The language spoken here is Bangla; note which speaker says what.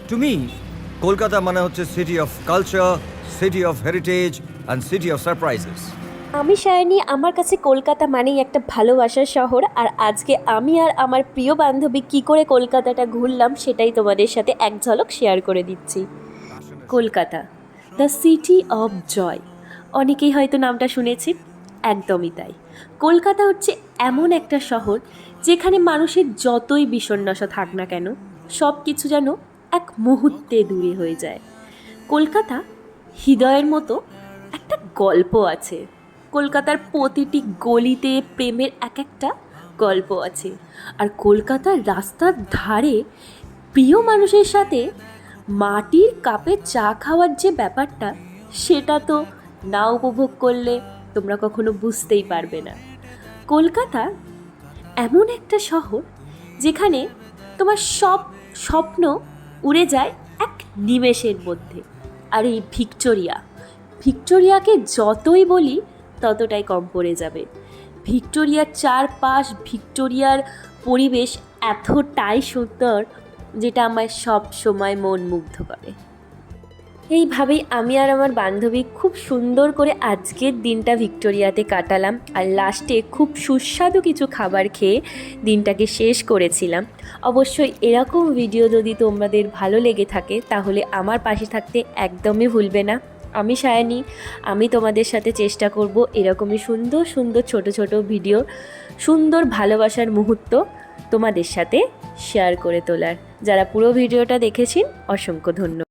Speaker 1: To me, Kolkata মানে হচ্ছে city of culture, city of heritage and city of surprises.
Speaker 2: আমি সায়নী, আমার কাছে কলকাতা মানেই একটা ভালোবাসার শহর। আর আজকে আমি আর আমার প্রিয় বান্ধবী কী করে কলকাতাটা ঘুরলাম সেটাই তোমাদের সাথে এক ঝলক শেয়ার করে দিচ্ছি। Kolkata, the city of joy. অনেকেই হয়তো নামটা শুনেছি। একদমই তাই। কলকাতা হচ্ছে এমন একটা শহর যেখানে মানুষের যতই বিষণ্ণতা থাক না কেন, সব কিছু যেন এক মুহূর্তে দূরে হয়ে যায়। কলকাতা হৃদয়ের মতো একটা গল্প আছে। কলকাতার প্রতিটি গলিতে প্রেমের এক একটা গল্প আছে। আর কলকাতার রাস্তার ধারে প্রিয় মানুষের সাথে মাটির কাপে চা খাওয়ার যে ব্যাপারটা, সেটা তো না উপভোগ করলে তোমরা কখনো বুঝতেই পারবে না। কলকাতা এমন একটা শহর যেখানে তোমার সব স্বপ্ন উড়ে যায় এক নিমেষের মধ্যে। আর এই ভিক্টোরিয়াকে যতই বলি ততটাই কম পড়ে যাবে। ভিক্টোরিয়ার চারপাশ, ভিক্টোরিয়ার পরিবেশ এতটাই সুন্দর, যেটা আমায় সব সময় মন মুগ্ধ করে। এইভাবেই আমি আর আমার বান্ধবী খুব সুন্দর করে আজকের দিনটা ভিক্টোরিয়াতে কাটালাম। আর লাস্টে খুব সুস্বাদু কিছু খাবার খেয়ে দিনটাকে শেষ করেছিলাম। অবশ্যই এরকম ভিডিও যদি তোমাদের ভালো লেগে থাকে তাহলে আমার পাশে থাকতে একদমই ভুলবে না। আমি সায়নী, আমি তোমাদের সাথে চেষ্টা করব এরকমই সুন্দর সুন্দর ছোট ছোট ভিডিও, সুন্দর ভালোবাসার মুহূর্ত তোমাদের সাথে শেয়ার করে তোলার। যারা পুরো ভিডিওটা দেখেছেন অসংখ্য ধন্যবাদ।